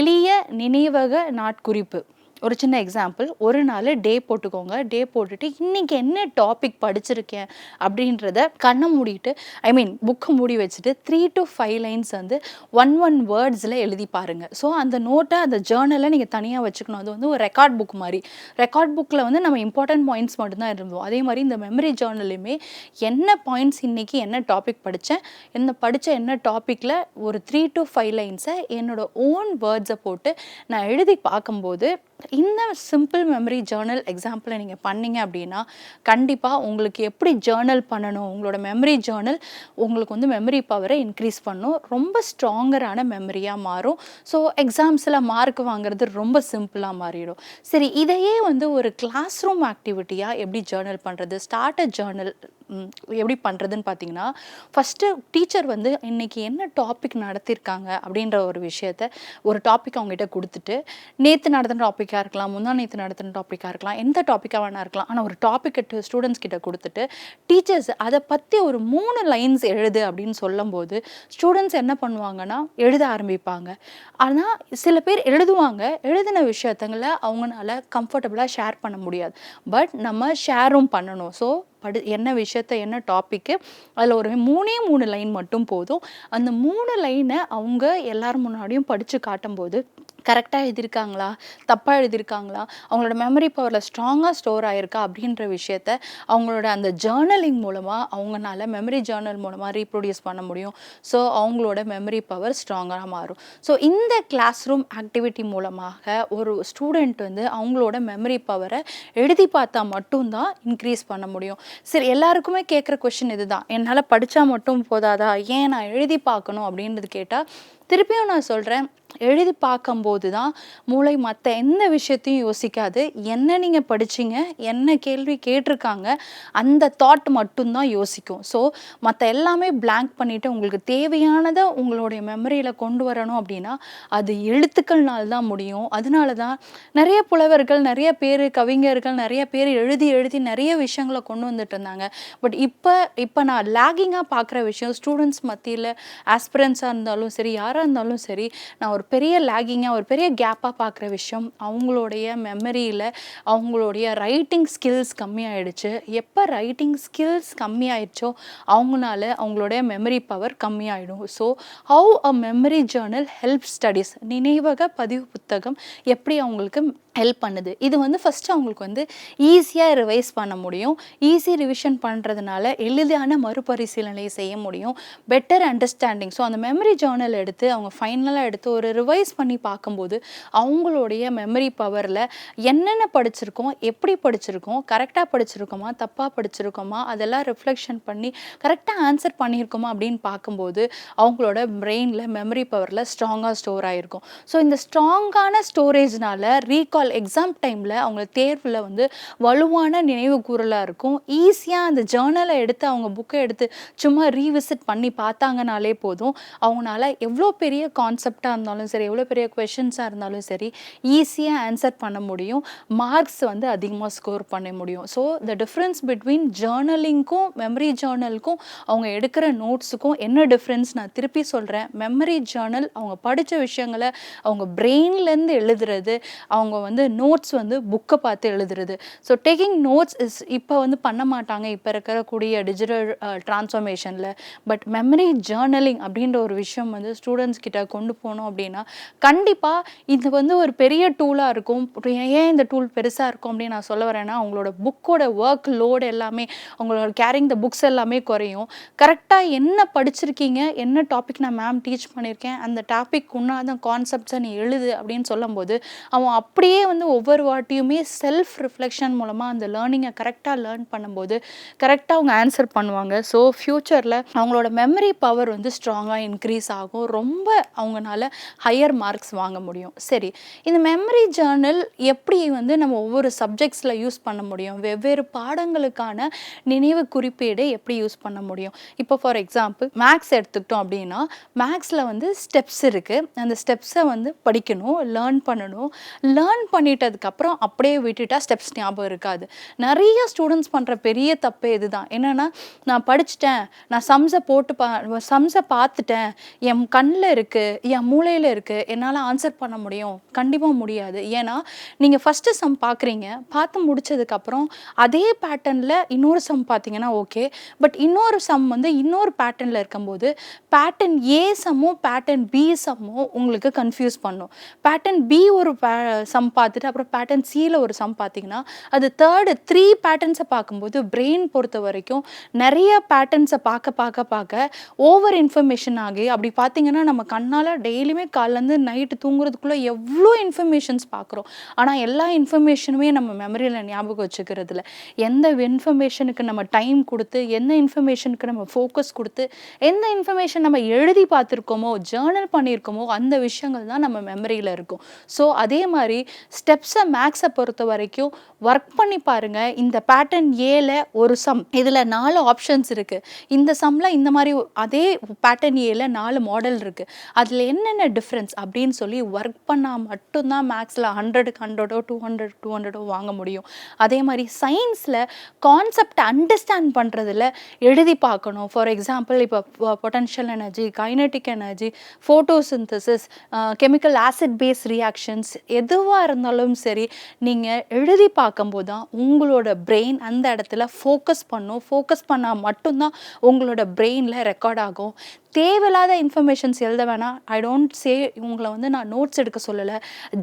A: எளிய நினைவக நாட்குறிப்பு. ஒரு சின்ன எக்ஸாம்பிள், ஒரு நாள் டே போட்டுக்கோங்க. டே போட்டுட்டு இன்றைக்கி என்ன டாபிக் படிச்சிருக்கேன் அப்படின்றத கண்ணை மூடிட்டு புக்கை மூடி வச்சுட்டு 3 to 5 லைன்ஸ் வந்து ஒன் வேர்ட்ஸில் எழுதி பாருங்கள். ஸோ அந்த நோட்டை அந்த ஜேர்னலை நீங்கள் தனியாக வச்சுக்கணும். அது வந்து ஒரு ரெக்கார்ட் புக் மாதிரி. ரெக்கார்ட் புக்கில் வந்து நம்ம இம்பார்ட்டன்ட் பாயிண்ட்ஸ் மட்டும்தான் இருந்தோம். அதே மாதிரி இந்த மெமரி ஜேர்னலுமே என்ன பாயிண்ட்ஸ் இன்றைக்கி என்ன டாபிக் படித்தேன், என்ன டாப்பிக்கில் ஒரு 3 to 5 லைன்ஸை என்னோடய ஓன் வேர்ட்ஸை போட்டு நான் எழுதி பார்க்கும்போது இந்த சிம்பிள் மெமரி ஜேர்னல் எக்ஸாம்பிளை நீங்கள் பண்ணீங்க அப்படின்னா கண்டிப்பாக உங்களுக்கு எப்படி ஜேர்னல் பண்ணணும், உங்களோட மெமரி ஜேர்னல் உங்களுக்கு வந்து மெமரி பவரை இன்க்ரீஸ் பண்ணும், ரொம்ப ஸ்ட்ராங்கரான மெமரியாக மாறும். ஸோ எக்ஸாம்ஸில் மார்க் வாங்குறது ரொம்ப சிம்பிளாக மாறிடும். சரி, இதையே வந்து ஒரு கிளாஸ் ரூம் ஆக்டிவிட்டியாக எப்படி ஜேர்னல் பண்ணுறது, ஸ்டார்ட் அ ஜேர்னல் எப்படி பண்ணுறதுன்னு பார்த்தீங்கன்னா, ஃபஸ்ட்டு டீச்சர் வந்து இன்றைக்கி என்ன டாபிக் நடத்தியிருக்காங்க அப்படின்ற ஒரு விஷயத்த ஒரு டாபிக் அவங்ககிட்ட கொடுத்துட்டு, நேற்று நடத்தின டாப்பிக்காக இருக்கலாம், முந்தா நேற்று நடத்தின டாப்பிக்காக இருக்கலாம், எந்த டாப்பிக்காக வேணா இருக்கலாம், ஆனால் ஒரு டாப்பிக்கை ஸ்டூடெண்ட்ஸ் கிட்ட கொடுத்துட்டு டீச்சர்ஸ் அதை பற்றி ஒரு 3 லைன்ஸ் எழுது அப்படின்னு சொல்லும்போது ஸ்டூடெண்ட்ஸ் என்ன பண்ணுவாங்கன்னா எழுத ஆரம்பிப்பாங்க. ஆனால் சில பேர் எழுதுவாங்க, எழுதின விஷயத்தங்களை அவங்களால கம்ஃபர்டபுளாக ஷேர் பண்ண முடியாது. பட் நம்ம ஷேரும் பண்ணணும். ஸோ என்ன விஷயத்த என்ன டாப்பிக்கு அதில் ஒரு 3 லைன் மட்டும் போதும். அந்த 3 லைனை அவங்க எல்லாரும் முன்னாடியும் படித்து காட்டும்போது கரெக்டாக எழுதியிருக்காங்களா, தப்பாக எழுதியிருக்காங்களா, அவங்களோட மெமரி பவரில் ஸ்ட்ராங்காக ஸ்டோர் ஆகிருக்கா அப்படின்ற விஷயத்த அவங்களோட அந்த ஜேர்னலிங் மூலமாக அவங்களால மெமரி ஜேர்னல் மூலமாக ரீப்ரொடியூஸ் பண்ண முடியும். ஸோ அவங்களோட மெமரி பவர் ஸ்ட்ராங்காக மாறும். ஸோ இந்த கிளாஸ் ரூம் ஆக்டிவிட்டி மூலமாக ஒரு ஸ்டூடெண்ட் வந்து அவங்களோட மெமரி பவரை எழுதி பார்த்தா மட்டும்தான் இன்க்ரீஸ் பண்ண முடியும். சரி, எல்லாருக்குமே கேட்குற கொஷின் இதுதான், என்னால் படித்தா மட்டும் போதாதா, ஏன் நான் எழுதி பார்க்கணும் அப்படின்றது கேட்டால் திருப்பியும் நான் சொல்கிறேன், எழுதி பார்க்கும்போது தான் மூளை மற்ற எந்த விஷயத்தையும் யோசிக்காது. என்ன நீங்கள் படிச்சிங்க, என்ன கேள்வி கேட்டிருக்காங்க, அந்த தாட் மட்டும்தான் யோசிக்கும். ஸோ மற்ற எல்லாமே பிளாங்க் பண்ணிவிட்டு உங்களுக்கு தேவையானதை உங்களுடைய மெமரியில் கொண்டு வரணும் அப்படின்னா அது எழுத்துக்கள்னால் தான் முடியும். அதனால தான் நிறைய புலவர்கள், நிறைய பேர் கவிஞர்கள், நிறைய பேர் எழுதி எழுதி நிறைய விஷயங்களை கொண்டு வந்துட்டு இருந்தாங்க. பட் இப்போ நான் லேகிங்காக பார்க்குற விஷயம், ஸ்டூடெண்ட்ஸ் மத்தியில் ஆஸ்பிரன்ஸாக இருந்தாலும் சரி, யாராக யாராக இருந்தாலும் சரி, நான் ஒரு பெரிய லேகிங்காக ஒரு பெரிய கேப்பாக பார்க்குற விஷயம் அவங்களுடைய மெமரியில் அவங்களுடைய ரைட்டிங் ஸ்கில்ஸ் கம்மியாயிடுச்சு. எப்போ ரைட்டிங் ஸ்கில்ஸ் கம்மியாயிடுச்சோ அவங்களுடைய மெமரி பவர் கம்மியாயிடும். So how a memory journal help studies, நினைவக பதிவு புத்தகம் எப்படி அவங்களுக்கு ஹெல்ப் பண்ணுது. இது வந்து ஃபஸ்ட்டு அவங்களுக்கு வந்து ஈஸியாக ரிவைஸ் பண்ண முடியும். ஈஸி ரிவிஷன் பண்ணுறதுனால எளிதான மறுபரிசீலனை செய்ய முடியும். Better understanding. ஸோ அந்த மெமரி ஜேர்னல் எடுத்து அவங்க ஃபைனலாக எடுத்து ஒரு ரிவைஸ் பண்ணி பார்க்கும்போது அவங்களுடைய மெமரி பவரில் என்னென்ன படிச்சிருக்கோம், எப்படி படிச்சிருக்கோம், கரெக்டாக படிச்சிருக்கோமா, தப்பாக படிச்சிருக்கோமா, அதெல்லாம் ரிஃப்ளெக்ஷன் பண்ணி கரெக்டாக ஆன்சர் பண்ணியிருக்கோமா அப்படின்னு பார்க்கும்போது அவங்களோட பிரெயினில் மெமரி பவரில் ஸ்ட்ராங்காக ஸ்டோர் ஆகிருக்கும். ஸோ இந்த ஸ்ட்ராங்கான ஸ்டோரேஜ்னால ரீகால் எக்ஸாம் டைமில் அவங்க தேர்வில் வந்து வலுவான நினைவு கூறலாக இருக்கும். ஈஸியாக அந்த ஜேர்னலை எடுத்து அவங்க புக்கை எடுத்து சும்மா ரீவிசிட் பண்ணி பார்த்தாங்கனாலே போதும், அவங்களால எவ்வளோ பெரிய கான்செப்டாக இருந்தாலும் சரி, எவ்வளோ பெரிய கொஷின்ஸாக இருந்தாலும் சரி ஈஸியாக ஆன்சர் பண்ண முடியும். மார்க்ஸ் வந்து அதிகமாக ஸ்கோர் பண்ண முடியும். ஸோ த டிஃப்ரென்ஸ் பிட்வீன் ஜேர்னலிங்க்கும் மெமரி ஜேர்னலுக்கும் அவங்க எடுக்கிற நோட்ஸுக்கும் என்ன டிஃப்ரென்ஸ் நான் திருப்பி சொல்கிறேன். மெமரி ஜேர்னல் அவங்க படித்த விஷயங்களை அவங்க பிரெயின்லேருந்து எழுதுறது, அவங்க வந்து நோட்ஸ் வந்து புக்கை பார்த்து எழுதுறது. ஸோ டேக்கிங் நோட்ஸ் இஸ் இப்போ வந்து பண்ண மாட்டாங்க இப்போ இருக்கக்கூடிய டிஜிட்டல் டிரான்ஸ்ஃபர்மேஷனில். பட் மெமரி ஜேர்னலிங் அப்படின்ற ஒரு விஷயம் வந்து ஸ்டூடெண்ட்ஸ் கிட்ட கொண்டு போனோம் அப்படின்னா கண்டிப்பாக இது வந்து ஒரு பெரிய டூலாக இருக்கும். ஏன் இந்த டூல் பெருசாக இருக்கும் அப்படின்னு நான் சொல்ல வரேன்னா, அவங்களோட புக்கோட ஒர்க் லோடு எல்லாமே, அவங்களோட கேரிங் த புக்ஸ் எல்லாமே குறையும். கரெக்டாக என்ன படிச்சிருக்கீங்க, என்ன டாபிக் நான் மேம் டீச் பண்ணியிருக்கேன், அந்த டாபிக் உண்டான கான்செப்ட்ஸை நீ எழுது அப்படின்னு சொல்லும்போது அவன் அப்படியே வந்து ஒவ்வொரு வாட்டியுமே செல்ஃப் ரிஃப்ளெக்ஷன் மூலமாக அந்த லேர்னிங்கை கரெக்டாக லேர்ன் பண்ணும்போது கரெக்டாக அவங்க ஆன்சர் பண்ணுவாங்க. ஸோ ஃப்யூச்சரில் அவங்களோட மெமரி பவர் வந்து ஸ்ட்ராங்காக இன்க்ரீஸ் ஆகும். ரொம்ப அவங்களால ஹையர் மார்க்ஸ் வாங்க முடியும். சரி, இந்த மெமரி ஜேர்னல் எப்படி வந்து நம்ம ஒவ்வொரு சப்ஜெக்ட்ஸில் யூஸ் பண்ண முடியும், வெவ்வேறு பாடங்களுக்கான நினைவு குறிப்பீடு எப்படி யூஸ் பண்ண முடியும். இப்போ ஃபார் எக்ஸாம்பிள் மேக்ஸ் எடுத்துக்கிட்டோம் அப்படின்னா மேக்ஸில் வந்து ஸ்டெப்ஸ் இருக்குது. அந்த ஸ்டெப்ஸை வந்து படிக்கணும், லேர்ன் பண்ணணும். லேர்ன் பண்ணிட்டதுக்கப்புறம் அப்படியே விட்டுட்டா ஸ்டெப்ஸ் ஞாபகம் இருக்காது. நிறைய ஸ்டூடெண்ட்ஸ் பண்ணுற பெரிய தப்பே இதுதான். என்னென்னா, நான் படிச்சுட்டேன், நான் சம்ஸை பார்த்துட்டேன், என் கண்ணில் இருக்குது, என் மூளையில் இருக்குது, என்னால் ஆன்சர் பண்ண முடியும். கண்டிப்பாக முடியாது. ஏன்னா நீங்கள் ஃபஸ்ட்டு சம் பார்க்குறீங்க, பார்த்து முடித்ததுக்கப்புறம் அதே பேட்டர்னில் இன்னொரு சம் பார்த்தீங்கன்னா ஓகே. பட் இன்னொரு சம் வந்து இன்னொரு பேட்டர்னில் இருக்கும்போது பேட்டர்ன் ஏ சம்மும் பேட்டர்ன் பி சம்மும் உங்களுக்கு கன்ஃபியூஸ் பண்ணும். பேட்டர்ன் பி ஒரு சம் பார்த்துட்டு அப்புறம் பேட்டர்ன் சியில் ஒரு சம் பார்த்தீங்கன்னா அது தேர்டு 3 பேட்டர்ன்ஸை பார்க்கும்போது பிரெயின் பொறுத்த வரைக்கும் நிறைய பேட்டர்ன்ஸை பார்க்க ஓவர் இன்ஃபர்மேஷன் ஆகி அப்படி பார்த்தீங்கன்னா நம்ம கண்ணால் டெய்லியுமே காலையிலேருந்து நைட்டு தூங்குறதுக்குள்ளே எவ்வளோ இன்ஃபர்மேஷன்ஸ் பார்க்குறோம். ஆனால் எல்லா இன்ஃபர்மேஷனுமே நம்ம மெமரியில் ஞாபகம் வச்சுக்கிறதுல எந்த இன்ஃபர்மேஷனுக்கு நம்ம டைம் கொடுத்து, எந்த இன்ஃபர்மேஷனுக்கு நம்ம ஃபோக்கஸ் கொடுத்து, எந்த இன்ஃபர்மேஷன் நம்ம எழுதி பார்த்துருக்கோமோ, ஜேர்னல் பண்ணியிருக்கோமோ அந்த விஷயங்கள் தான் நம்ம மெமரியில் இருக்கும். ஸோ அதே மாதிரி ஸ்டெப்ஸை மேக்ஸை பொறுத்த வரைக்கும் ஒர்க் பண்ணி பாருங்கள். இந்த பேட்டர்ன் ஏல ஒரு சம், இதில் 4 ஆப்ஷன்ஸ் இருக்குது. இந்த சம்மில் இந்த மாதிரி அதே பேட்டர்ன் ஏல 4 மாடல் இருக்குது. அதில் என்னென்ன டிஃப்ரென்ஸ் அப்படின்னு சொல்லி ஒர்க் பண்ணால் மட்டும்தான் மேக்ஸில் 100க்கு 100ஓ 200 வாங்க முடியும். அதே மாதிரி சயின்ஸில் கான்செப்டை அண்டர்ஸ்டாண்ட் பண்ணுறதுல எழுதி பார்க்கணும். ஃபார் எக்ஸாம்பிள் இப்போ potential energy, kinetic energy, photosynthesis, chemical acid base reactions எதுவாக இருந்தாலும் சரி நீங்கள் எழுதி பார்க்கும்போது தான் உங்களோட பிரெயின் அந்த இடத்துல ஃபோக்கஸ் பண்ணும். ஃபோக்கஸ் பண்ணால் மட்டும்தான் உங்களோட பிரெயினில் ரெக்கார்ட் ஆகும். தேவையில்லாத இன்ஃபர்மேஷன்ஸ் எழுத வேணாம். ஐ டோன்ட் சே உங்களை வந்து நான் நோட்ஸ் எடுக்க சொல்லலை,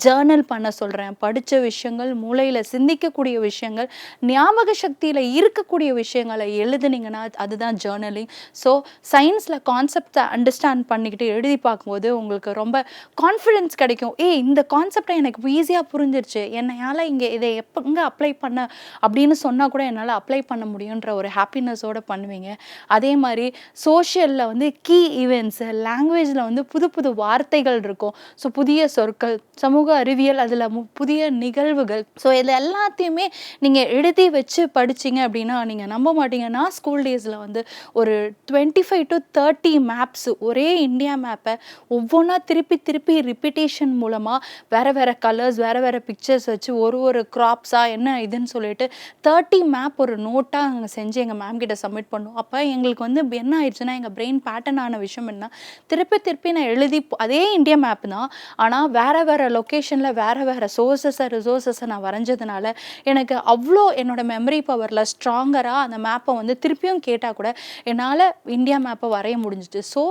A: ஜேர்னல் பண்ண சொல்கிறேன். படித்த விஷயங்கள், மூளையில் சிந்திக்கக்கூடிய விஷயங்கள், ஞாபக சக்தியில் இருக்கக்கூடிய விஷயங்களை எழுதுனீங்கன்னா அதுதான் ஜேர்னலிங். ஸோ சயின்ஸில் கான்செப்டை அண்டர்ஸ்டாண்ட் பண்ணிக்கிட்டு எழுதி பார்க்கும்போது உங்களுக்கு ரொம்ப கான்ஃபிடென்ஸ் கிடைக்கும். இந்த கான்செப்டை எனக்கு ஈஸியாக புரிஞ்சிருச்சு, என்னையால் இதை எங்கே அப்ளை பண்ண அப்படின்னு சொன்னால் கூட என்னால் அப்ளை பண்ண முடியுன்ற ஒரு ஹாப்பினஸோடு பண்ணுவீங்க. அதே மாதிரி சோஷியலில் வந்து கீ ஈவெண்ட்ஸு, லாங்குவேஜில் வந்து புது புது வார்த்தைகள் இருக்கும். ஸோ புதிய சொற்கள், சமூக அறிவியல், அதில் புதிய நிகழ்வுகள். ஸோ இது எல்லாத்தையுமே நீங்கள் எழுதி வச்சு படிச்சிங்க அப்படின்னா நீங்கள் நம்ப மாட்டீங்க. நான் ஸ்கூல் டேஸில் வந்து ஒரு 25 to 30 மேப்ஸ், ஒரே இந்தியா மேப்பை ஒவ்வொன்றா திருப்பி ரிப்பீட்டேஷன் மூலமாக வேறு கலர்ஸ், வேறு பிக்சர்ஸ் வச்சு ஒரு க்ராப்ஸாக என்ன இதுன்னு சொல்லிட்டு 30 மேப் ஒரு நோட்டாக நாங்கள் செஞ்சு எங்கள் மேம் கிட்ட சப்மிட் பண்ணோம். அப்போ எங்களுக்கு வந்து என்ன ஆயிடுச்சுன்னா எங்கள் பிரெயின் பேட்டர்ன் ஆன விஷயம் என்ன, திருப்பி திருப்பி நான் எழுதி அதே இந்தியா மேப் தான், ஆனால் வேறு வேறு லொக்கேஷனில் வேறு வேறு ரிசோர்ஸஸை நான் வரைஞ்சதுனால எனக்கு அவ்வளோ என்னோடய மெமரி பவரில் ஸ்ட்ராங்கராக அந்த மேப்பை வந்து திருப்பியும் கேட்டால் கூட என்னால் இந்தியா மேப்பை வரைய முடிஞ்சிச்சு. ஸோ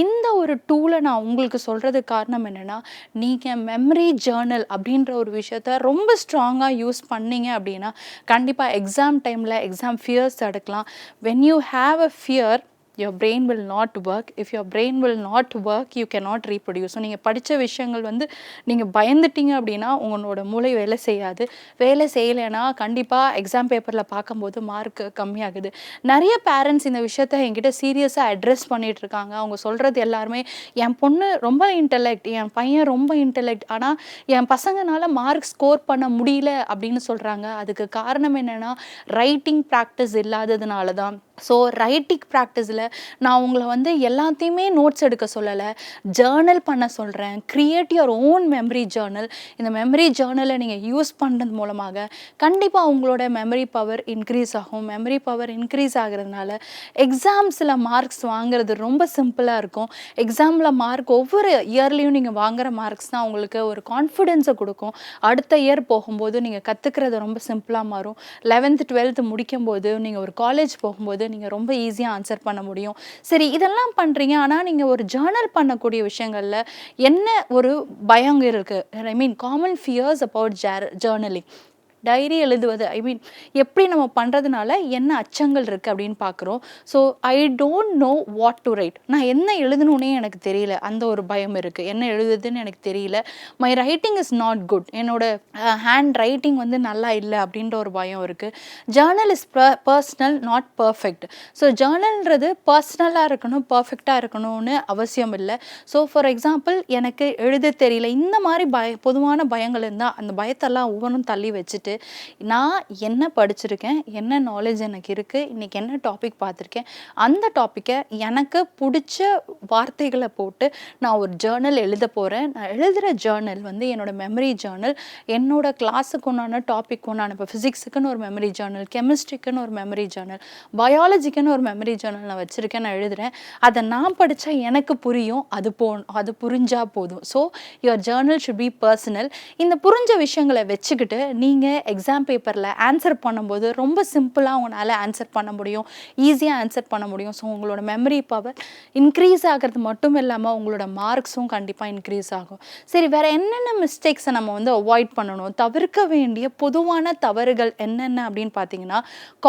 A: இந்த ஒரு டூலை நான் உங்களுக்கு சொல்கிறதுக்கு காரணம் என்னென்னா, நீங்கள் மெமரி ஜேர்னல் அப்படின்ற ஒரு விஷயத்த ரொம்ப ஸ்ட்ராங்காக யூஸ் பண்ணீங்க அப்படின்னா கண்டிப்பாக எக்ஸாம் டைமில் எக்ஸாம் ஃபியர்ஸ் தடுக்கலாம். when you have a fear, your brain will not work. If your brain will not work, you cannot reproduce. So நீங்கள் படித்த விஷயங்கள் வந்து நீங்கள் பயந்துட்டீங்க அப்படின்னா உங்களோட மூளை வேலை செய்யாது. வேலை செய்யலைன்னா கண்டிப்பாக எக்ஸாம் பேப்பரில் பார்க்கும்போது மார்க் கம்மியாகுது. நிறைய பேரண்ட்ஸ் இந்த விஷயத்த என்கிட்ட சீரியஸாக அட்ரெஸ் பண்ணிகிட்டு இருக்காங்க. அவங்க சொல்கிறது எல்லாருமே, என் பொண்ணு ரொம்ப இன்டெலெக்ட், என் பையன் ரொம்ப இன்டெலெக்ட், ஆனால் என் பசங்கனால மார்க் ஸ்கோர் பண்ண முடியல அப்படின்னு சொல்கிறாங்க. அதுக்கு காரணம் என்னென்னா ரைட்டிங் ப்ராக்டிஸ் இல்லாததுனால தான். ஸோ ரைட்டிங் ப்ராக்டிஸில் நான் உங்களை வந்து எல்லாத்தையுமே நோட்ஸ் எடுக்க சொல்லலை, ஜேர்னல் பண்ண சொல்கிறேன். Create your own memory Journal. இந்த மெமரி ஜேர்னலை நீங்கள் யூஸ் பண்ணுறது மூலமாக கண்டிப்பாக உங்களோட மெமரி பவர் இன்க்ரீஸ் ஆகும். மெமரி பவர் இன்க்ரீஸ் ஆகிறதுனால எக்ஸாம்ஸில் மார்க்ஸ் வாங்குறது ரொம்ப சிம்பிளாக இருக்கும். எக்ஸாமில் மார்க் ஒவ்வொரு இயர்லேயும் நீங்கள் வாங்குகிற மார்க்ஸ் தான் உங்களுக்கு ஒரு கான்ஃபிடென்ஸை கொடுக்கும். அடுத்த இயர் போகும்போது நீங்கள் கற்றுக்கிறது ரொம்ப சிம்பிளாக மாறும். 11th 12th முடிக்கும்போது நீங்கள் ஒரு காலேஜ் போகும்போது நீங்கள் ரொம்ப ஈஸியாக ஆன்சர் பண்ண முடியும். சரி, இதெல்லாம் பண்ணுறீங்க, ஆனால் நீங்கள் ஒரு ஜேர்னல் பண்ணக்கூடிய விஷயங்களில் என்ன ஒரு பயம் இருக்குது? I mean common fears about journaling. Diary எழுதுவது, ஐ மீன் எப்படி நம்ம பண்ணுறதுனால என்ன அச்சங்கள் இருக்குது அப்படின்னு பார்க்குறோம். So I don't know what to right. நான் என்ன எழுதணுன்னே எனக்கு தெரியல, அந்த ஒரு பயம் இருக்குது. என்ன எழுதுதுன்னு எனக்கு தெரியல. My writing is not good, என்னோட ஹேண்ட் ரைட்டிங் வந்து நல்லா இல்லை அப்படின்ற ஒரு பயம் இருக்குது. Journal is personal, not perfect. So ஜேர்னல்ன்றது பர்சனலாக இருக்கணும், பர்ஃபெக்டாக இருக்கணும்னு அவசியம் இல்லை. ஸோ ஃபார் எக்ஸாம்பிள், எனக்கு எழுத தெரியல, இந்த மாதிரி பொதுவான பயங்கள் இருந்தால் அந்த பயத்தெல்லாம் ஒவ்வொன்றும் தள்ளி வச்சுட்டு நான் என்ன படிச்சிருக்கேன், என்ன நாலேஜ் எனக்கு இருக்குது, இன்றைக்கி என்ன டாபிக் பார்த்துருக்கேன், அந்த டாப்பிக்கை எனக்கு பிடிச்ச வார்த்தைகளை போட்டு நான் ஒரு ஜேர்னல் எழுத போகிறேன். நான் எழுதுகிற ஜேர்னல் வந்து என்னோடய மெமரி ஜேர்னல். என்னோட கிளாஸுக்கு ஒன்றான டாபிக் ஒன்றான, இப்போ ஃபிசிக்ஸுக்குன்னு ஒரு மெமரி ஜேர்னல், கெமிஸ்ட்ரிக்குன்னு ஒரு மெமரி ஜேர்னல், பயாலஜிக்குன்னு ஒரு மெமரி ஜேர்னல் நான் வச்சுருக்கேன். நான் எழுதுகிறேன். அதை நான் படித்தா எனக்கு புரியும், அது புரிஞ்சால் போதும். So your Journal should be personal. இந்த புரிஞ்ச விஷயங்களை வச்சுக்கிட்டு நீங்கள் எக்ஸாம் பேப்பரில் ஆன்சர் பண்ணும்போது ரொம்ப சிம்பிளாக உங்களால் ஆன்சர் பண்ண முடியும், ஈஸியாக ஆன்சர் பண்ண முடியும். ஸோ உங்களோட மெமரி பவர் இன்க்ரீஸ் ஆகிறது மட்டும் இல்லாமல் உங்களோட மார்க்ஸும் கண்டிப்பாக இன்க்ரீஸ் ஆகும். சரி, வேறு என்னென்ன மிஸ்டேக்ஸை நம்ம வந்து அவாய்ட் பண்ணணும், தவிர்க்க வேண்டிய பொதுவான தவறுகள் என்னென்ன அப்படின்னு பார்த்தீங்கன்னா,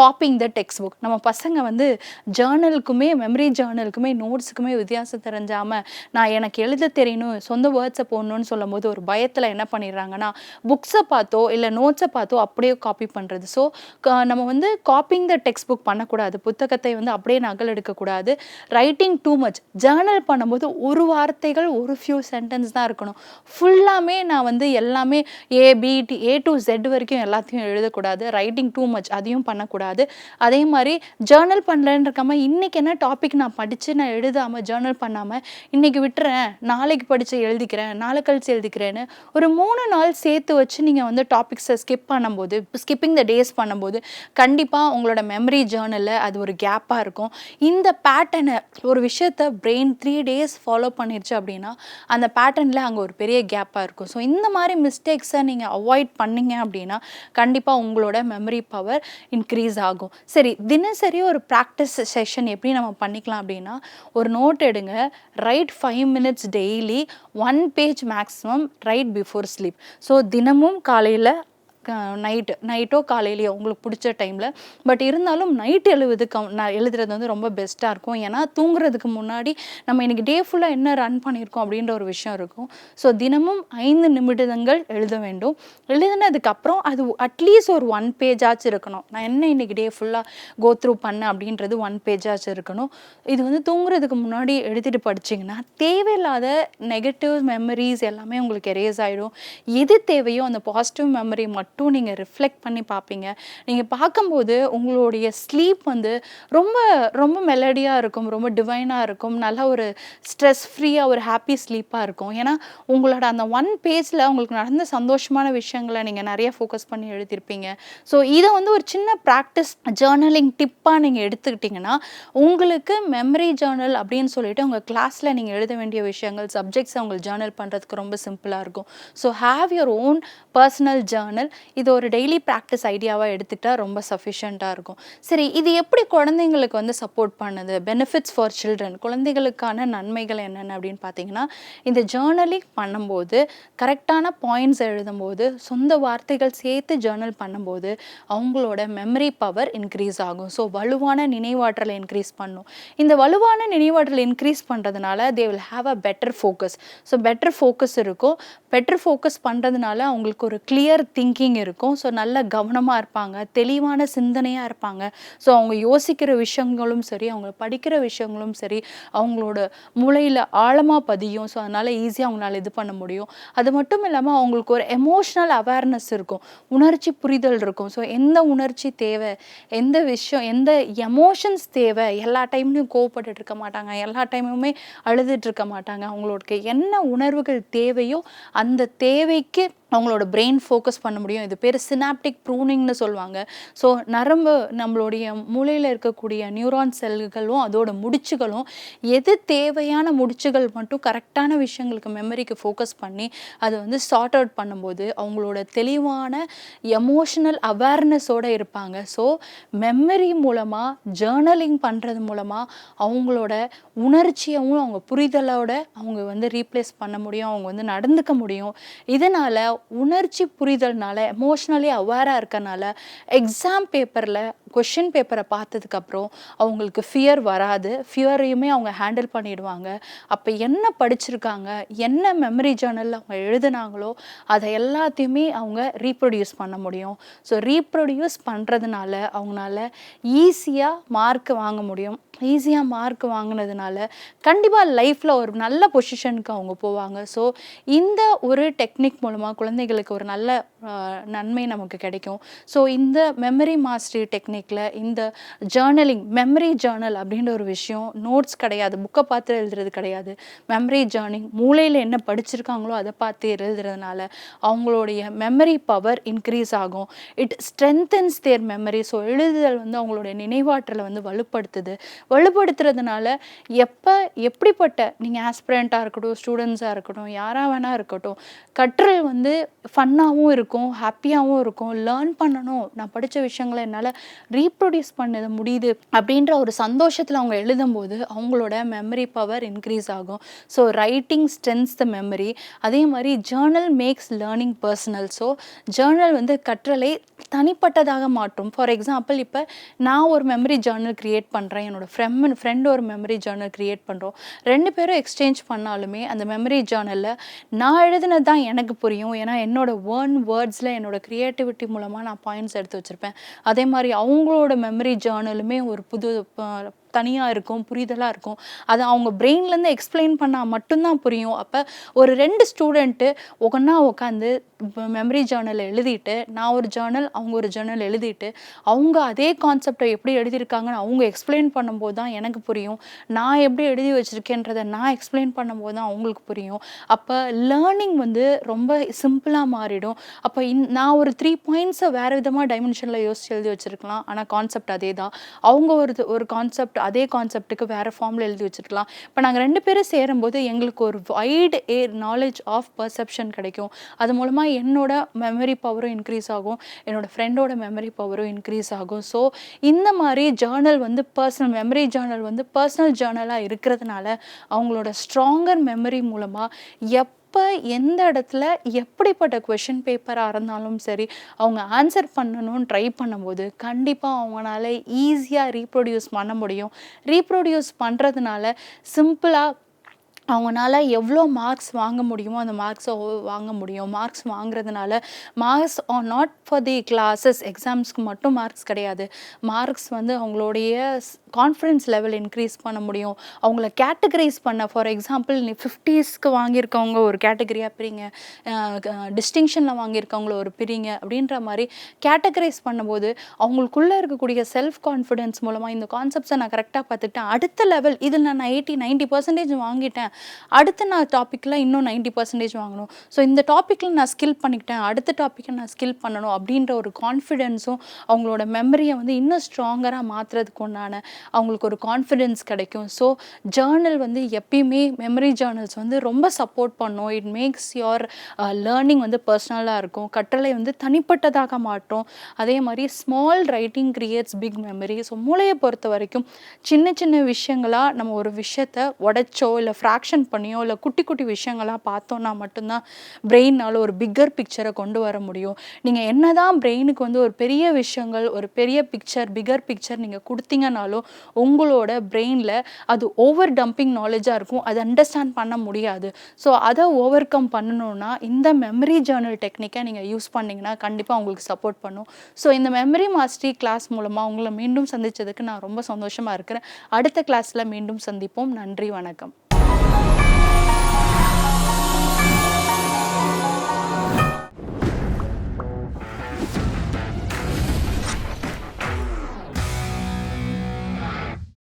A: காப்பிங் த டெக்ஸ்ட் புக். நம்ம பசங்க வந்து ஜேர்னலுக்குமே மெமரி ஜேர்னலுக்குமே நோட்ஸுக்குமே வித்தியாசம் தெரிஞ்சாமல் நான் எனக்கு எழுத தெரியணும், சொந்த வேர்ட்ஸை போடணும்னு சொல்லும் போது ஒரு பயத்தில் என்ன பண்ணிடுறாங்கன்னா, புக்ஸை பார்த்தோ இல்லை நோட்ஸை பார்த்தோ அப்படியே காப்பி பண்ணுறது. ஸோ நம்ம வந்து காப்பிங் த டெக்ஸ்ட் புக் பண்ணக்கூடாது, புத்தகத்தை வந்து அப்படியே நகல் எடுக்கக்கூடாது. Writing too much. ஜேர்னல் பண்ணும்போது ஒரு வார்த்தைகள், ஒரு ஃபியூ சென்டென்ஸ் தான் இருக்கணும். ஃபுல்லாமே நான் வந்து எல்லாமே ஏ டு Z வரைக்கும் எல்லாத்தையும் எழுதக்கூடாது. ரைட்டிங் டூ மச், அதையும் பண்ணக்கூடாது. அதே மாதிரி ஜேர்னல் பண்ணலன்னு இருக்காம இன்றைக்கி என்ன டாபிக் நான் படித்து நான் எழுதாமல் ஜேர்னல் பண்ணாமல் இன்றைக்கி விட்டுறேன், நாளைக்கு படித்து எழுதிக்கிறேன், நாளை கழிச்சு எழுதிக்கிறேன்னு ஒரு 3 நாள் சேர்த்து வச்சு நீங்கள் வந்து டாபிக்ஸை பண்ணும்போது, ஸ்கிப்பிங் த டேஸ் பண்ணும்போது கண்டிப்பாக உங்களோட மெமரி ஜேர்னலில் அது ஒரு கேப்பாக இருக்கும். இந்த பேட்டர்னை, ஒரு விஷயத்தை பிரெயின் 3 days ஃபாலோ பண்ணிருச்சு அப்படின்னா அந்த பேட்டர்னில் அங்கே ஒரு பெரிய கேப்பாக இருக்கும். ஸோ இந்த மாதிரி மிஸ்டேக்ஸை நீங்கள் அவாய்ட் பண்ணிங்க அப்படின்னா கண்டிப்பாக உங்களோட மெமரி பவர் இன்க்ரீஸ் ஆகும். சரி, தினசரி ஒரு ப்ராக்டிஸ் செஷன் எப்படி நம்ம பண்ணிக்கலாம் அப்படின்னா, ஒரு நோட் எடுங்க, right 5 minutes daily, 1 page maximum, right before sleep. So தினமும் காலையில் நைட்டோ காலையிலையோ உங்களுக்கு பிடிச்ச டைமில், பட் இருந்தாலும் நைட் எழுதுறது வந்து ரொம்ப பெஸ்ட்டாக இருக்கும். ஏன்னா தூங்குறதுக்கு முன்னாடி நம்ம இன்றைக்கி டே ஃபுல்லாக என்ன ரன் பண்ணியிருக்கோம் அப்படின்ற ஒரு விஷயம் இருக்கும். ஸோ தினமும் 5 நிமிடங்கள் எழுத வேண்டும். எழுதினதுக்கப்புறம் அது அட்லீஸ்ட் ஒரு 1 page ஆச்சு இருக்கணும். நான் என்ன இன்றைக்கி டே ஃபுல்லாக கோ த்ரூ பண்ணேன் அப்படின்றது 1 page ஆச்சு இருக்கணும். இது வந்து தூங்குறதுக்கு முன்னாடி எழுதிட்டு படிச்சிங்கன்னா தேவையில்லாத நெகட்டிவ் மெமரிஸ் எல்லாமே உங்களுக்கு எரேஸ் ஆகிடும். எது தேவையோ அந்த பாசிட்டிவ் மெமரி மட்டும் மட்டும் நீங்கள் ரிஃப்ளெக்ட் பண்ணி பார்ப்பீங்க. நீங்கள் பார்க்கும்போது உங்களுடைய ஸ்லீப் வந்து ரொம்ப ரொம்ப மெலடியாக இருக்கும், ரொம்ப டிவைனாக இருக்கும், நல்ல ஒரு ஸ்ட்ரெஸ் ஃப்ரீயாக ஒரு ஹாப்பி ஸ்லீப்பாக இருக்கும். ஏன்னா உங்களோட அந்த ஒன் பேஜில் உங்களுக்கு நடந்த சந்தோஷமான விஷயங்களை நீங்கள் நிறைய ஃபோக்கஸ் பண்ணி எழுதியிருப்பீங்க. ஸோ இதை வந்து ஒரு சின்ன ப்ராக்டிஸ் ஜேர்னலிங் டிப்பாக நீங்கள் எடுத்துக்கிட்டிங்கன்னா உங்களுக்கு மெமரி ஜேர்னல் அப்படின்னு சொல்லிட்டு உங்கள் கிளாஸில் நீங்கள் எழுத வேண்டிய விஷயங்கள் சப்ஜெக்ட்ஸை உங்களுக்கு ஜேர்னல் பண்ணுறதுக்கு ரொம்ப சிம்பிளாக இருக்கும். So have your own personal Journal. இது ஒரு டெய்லி ப்ராக்டிஸ் ஐடியாவாக எடுத்துக்கிட்டால் ரொம்ப சஃபிஷியண்ட்டாக இருக்கும். சரி, இது எப்படி குழந்தைங்களுக்கு வந்து சப்போர்ட் பண்ணுது? பெனிஃபிட்ஸ் ஃபார் சில்ட்ரன், குழந்தைகளுக்கான நன்மைகள் என்னென்ன அப்படின்னு பார்த்தீங்கன்னா, இந்த ஜேர்னலிங் பண்ணும்போது கரெக்டான பாயிண்ட்ஸ் எழுதும்போது சொந்த வார்த்தைகள் சேர்த்து ஜேர்னல் பண்ணும்போது அவங்களோட மெமரி பவர் இன்க்ரீஸ் ஆகும். ஸோ வலுவான நினைவாற்றலை இன்க்ரீஸ் பண்ணும். இந்த வலுவான நினைவாற்றல் இன்க்ரீஸ் பண்ணுறதுனால they will have a better focus. So better focus இருக்கும். பெட்டர் ஃபோக்கஸ் பண்ணுறதுனால அவங்களுக்கு ஒரு கிளியர் திங்கிங் இருக்கும். ஸோ நல்ல கவனமாக இருப்பாங்க, தெளிவான சிந்தனையாக இருப்பாங்க. ஸோ அவங்க யோசிக்கிற விஷயங்களும் சரி, அவங்க படிக்கிற விஷயங்களும் சரி, அவங்களோட மூளையில் ஆழமாக பதியும். ஸோ அதனால் ஈஸியாக அவங்களால இது பண்ண முடியும். அது மட்டும் இல்லாமல் அவங்களுக்கு ஒரு எமோஷ்னல் அவேர்னஸ் இருக்கும், உணர்ச்சி புரிதல் இருக்கும். ஸோ எந்த உணர்ச்சி தேவை, எந்த விஷயம், எந்த எமோஷன்ஸ் தேவை, எல்லா டைம்லையும் கோவப்பட்டு இருக்க மாட்டாங்க, எல்லா டைமுமே அழுதுட்டு இருக்க மாட்டாங்க. அவங்களுக்கு என்ன உணர்வுகள் தேவையோ அந்த தேவைக்கு அவங்களோட பிரெயின் ஃபோக்கஸ் பண்ண முடியும். இது பேர் சினாப்டிக் ப்ரூனிங்னு சொல்லுவாங்க. ஸோ நரம்பு நம்மளுடைய மூளையில் இருக்கக்கூடிய நியூரான் செல்களும் அதோட முடிச்சுகளும் எது தேவையான முடிச்சுகள் மட்டும் கரெக்டான விஷயங்களுக்கு மெமரிக்கு ஃபோக்கஸ் பண்ணி அதை வந்து சார்ட் அவுட் பண்ணும்போது அவங்களோட தெளிவான எமோஷனல் அவேர்னஸோடு இருப்பாங்க. ஸோ மெமரி மூலமாக ஜேர்னலிங் பண்ணுறது மூலமாக அவங்களோட உணர்ச்சியவும் அவங்க புரிதலோட அவங்க வந்து ரீப்ளேஸ் பண்ண முடியும், அவங்க வந்து நடந்துக்க முடியும். இதனால் உணர்ச்சி புரிதல்னால எமோஷ்னலி அவேராக இருக்கனால எக்ஸாம் பேப்பரில் கொஷின் பேப்பரை பார்த்ததுக்கப்புறம் அவங்களுக்கு ஃபியர் வராது. ஃபியரையுமே அவங்க ஹேண்டில் பண்ணிடுவாங்க. அப்போ என்ன படிச்சிருக்காங்க, என்ன மெமரி ஜேர்னலில் அவங்க எழுதுனாங்களோ அதை எல்லாத்தையுமே அவங்க ரீப்ரொடியூஸ் பண்ண முடியும். ஸோ ரீப்ரொடியூஸ் பண்ணுறதுனால அவங்களால ஈஸியாக மார்க் வாங்க முடியும். ஈஸியாக மார்க் வாங்கினதுனால கண்டிப்பாக லைஃப்பில் ஒரு நல்ல பொசிஷனுக்கு அவங்க போவாங்க. ஸோ இந்த ஒரு டெக்னிக் மூலமாக குழந்தைகளுக்கு ஒரு நல்ல நன்மை நமக்கு கிடைக்கும். ஸோ இந்த மெமரி மாஸ்டரி டெக்னிக்கில் இந்த ஜேர்னலிங், மெமரி ஜேர்னல் அப்படின்ற ஒரு விஷயம் நோட்ஸ் கிடையாது, புக்கை பார்த்து எழுதுறது கிடையாது. மெமரி ஜேர்னிங் மூளையில் என்ன படிச்சிருக்காங்களோ அதை பார்த்து எழுதுறதுனால அவங்களுடைய மெமரி பவர் இன்க்ரீஸ் ஆகும். It strengthens their memory. So எழுதுதல் வந்து அவங்களுடைய நினைவாற்றலை வந்து வலுப்படுத்துறதுனால எப்படிப்பட்ட நீங்கள் ஆஸ்பிரண்ட்டாக இருக்கட்டும், ஸ்டூடெண்ட்ஸாக இருக்கட்டும், யாராக வேணா இருக்கட்டும், கற்றல் வந்து ஃபன்னாகவும் இருக்கும், ஹாப்பியாகவும் இருக்கும். லேர்ன் பண்ணணும், நான் படித்த விஷயங்களை என்னால் ரீப்ரொடியூஸ் பண்ண முடியுது அப்படின்ற ஒரு சந்தோஷத்தில் அவங்க எழுதும்போது அவங்களோட மெமரி பவர் இன்க்ரீஸ் ஆகும். So writing strengths the memory. அதே மாதிரி journal makes learning personal. So journal வந்து கற்றலை தனிப்பட்டதாக மாற்றும். ஃபார் எக்ஸாம்பிள், இப்போ நான் ஒரு மெமரி ஜேர்னல் க்ரியேட் பண்ணுறேன், என்னோட ஃப்ரெண்ட் ஒரு மெமரி ஜேர்னல் க்ரியேட் பண்ணுறோம். 2 பேரும் எக்ஸ்சேஞ்ச் பண்ணாலுமே அந்த மெமரி ஜேர்னலில் நான் எழுதினது தான் எனக்கு புரியும். ஏன்னா என்னோட வேர்ட்ஸில் என்னோட க்ரியேட்டிவிட்டி மூலமாக நான் பாயிண்ட்ஸ் எடுத்து வச்சுருப்பேன். அதே மாதிரி அவங்களோட மெமரி ஜேர்னலுமே ஒரு தனியாக இருக்கும், புரிதலாக இருக்கும். அதை அவங்க பிரெயின்லேருந்து எக்ஸ்பிளைன் பண்ணால் மட்டும்தான் புரியும். அப்போ ஒரு 2 ஸ்டூடெண்ட்டு ஒன்றா உட்காந்து மெமரி ஜேர்னல் எழுதிட்டு, நான் ஒரு ஜேர்னல் அவங்க ஒரு ஜேர்னல் எழுதிட்டு அவங்க அதே கான்செப்டை எப்படி எழுதியிருக்காங்கன்னு அவங்க எக்ஸ்பிளைன் பண்ணும்போது தான் எனக்கு புரியும். நான் எப்படி எழுதி வச்சுருக்கேன்றதை நான் எக்ஸ்பிளைன் பண்ணும்போது தான் அவங்களுக்கு புரியும். அப்போ லேர்னிங் வந்து ரொம்ப சிம்பிளாக மாறிடும். அப்போ நான் ஒரு 3 பாயிண்ட்ஸை வேறு விதமாக டைமென்ஷனில் யோசிச்சு எழுதி வச்சுருக்கலாம், ஆனால் கான்செப்ட் அதே தான். அவங்க ஒரு கான்செப்ட் அதே கான்செப்ட்டுக்கு வேறு ஃபார்மில் எழுதி வச்சுருக்கலாம். இப்போ நாங்கள் 2 பேரும் சேரும்போது எங்களுக்கு ஒரு வைட் நாலேஜ் ஆஃப் பர்செப்ஷன் கிடைக்கும். அது மூலமாக என்னோட மெமரி பவரும் இன்க்ரீஸ் ஆகும், என்னோட ஃப்ரெண்டோட மெமரி பவரும் இன்க்ரீஸ் ஆகும். ஸோ இந்த மாதிரி ஜேர்னல் வந்து மெமரி ஜேர்னல் வந்து பர்சனல் ஜேர்னலாக இருக்கிறதுனால அவங்களோட ஸ்ட்ராங்கர் மெமரி மூலமாக எந்த இடத்துல எப்படிப்பட்ட கொஷின் பேப்பராக இருந்தாலும் சரி அவங்க ஆன்சர் பண்ணணும்னு ட்ரை பண்ணும்போது கண்டிப்பாக அவங்களால ஈஸியாக ரீப்ரொடியூஸ் பண்ண முடியும். ரீப்ரொடியூஸ் பண்ணுறதுனால சிம்பிளாக அவங்களால எவ்வளோ மார்க்ஸ் வாங்க முடியுமோ அந்த மார்க்ஸை வாங்க முடியும். மார்க்ஸ் வாங்குறதுனால marks are not for the classes, எக்ஸாம்ஸ்க்கு மட்டும் மார்க்ஸ் கிடையாது. மார்க்ஸ் வந்து அவங்களுடைய கான்ஃபிடன்ஸ் லெவல் இன்க்ரீஸ் பண்ண முடியும். அவங்கள கேட்டகரைஸ் பண்ண ஃபார் எக்ஸாம்பிள் நீ 50ஸ்க்கு வாங்கியிருக்கவங்க ஒரு கேட்டகரியாக பிரிங்க, டிஸ்டிங்ஷனில் வாங்கியிருக்கவங்கள ஒரு பிரிங்க அப்படின்ற மாதிரி கேட்டகரைஸ் பண்ணும்போது அவங்களுக்குள்ளே இருக்கக்கூடிய செல்ஃப் கான்ஃபிடென்ஸ் மூலமாக இந்த கான்செப்ட்ஸை நான் கரெக்டாக பார்த்துட்டேன், அடுத்த லெவல் இதில் நான் 90% வாங்கிட்டேன், அடுத்த நான் டாப்பிக்கில் இன்னும் 90% வாங்கணும், ஸோ இந்த டாப்பிக்கில் நான் ஸ்கில் பண்ணிக்கிட்டேன், அடுத்த டாப்பிக்கை நான் ஸ்கில் பண்ணணும் அப்படின்ற ஒரு கான்ஃபிடென்ஸும் அவங்களோட மெமரியை வந்து இன்னும் ஸ்ட்ராங்கராக மாற்றுறதுக்கு உண்டான அவங்களுக்கு ஒரு கான்ஃபிடென்ஸ் கிடைக்கும். ஸோ ஜேர்னல் வந்து எப்பயுமே மெமரி ஜேர்னல்ஸ் வந்து ரொம்ப சப்போர்ட் பண்ணும். இட் மேக்ஸ் யுவர் லேர்னிங் வந்து பர்சனலாக இருக்கும், கற்றலை வந்து தனிப்பட்டதாக மாற்றும். அதே மாதிரி small writing creates big memory. So மூளையை பொறுத்த வரைக்கும் சின்ன சின்ன விஷயங்களாக நம்ம ஒரு விஷயத்தை உடைச்சோ இல்லை ஃப்ராக்ஷன் பண்ணியோ இல்லை குட்டி குட்டி விஷயங்களாக பார்த்தோன்னா மட்டும்தான் பிரெயினால் ஒரு பிக்கர் பிக்சரை கொண்டு வர முடியும். நீங்கள் என்னதான் பிரெயினுக்கு வந்து ஒரு பெரிய விஷயங்கள், ஒரு பெரிய பிக்சர், பிகர் பிக்சர் நீங்கள் கொடுத்தீங்கனாலும் உங்களோட பிரெயினில் அது ஓவர் டம்பிங் நாலேஜாக இருக்கும், அதை அண்டர்ஸ்டாண்ட் பண்ண முடியாது. ஸோ அதை ஓவர் கம் பண்ணணுன்னா இந்த மெமரி ஜேர்னல் டெக்னிக்கை நீங்கள் யூஸ் பண்ணிங்கன்னா கண்டிப்பாக உங்களுக்கு சப்போர்ட் பண்ணும். ஸோ இந்த மெமரி மாஸ்டரி கிளாஸ் மூலமாக உங்களை மீண்டும் சந்தித்ததுக்கு நான் ரொம்ப சந்தோஷமாக இருக்கிறேன். அடுத்த கிளாஸில் மீண்டும் சந்திப்போம். நன்றி, வணக்கம்.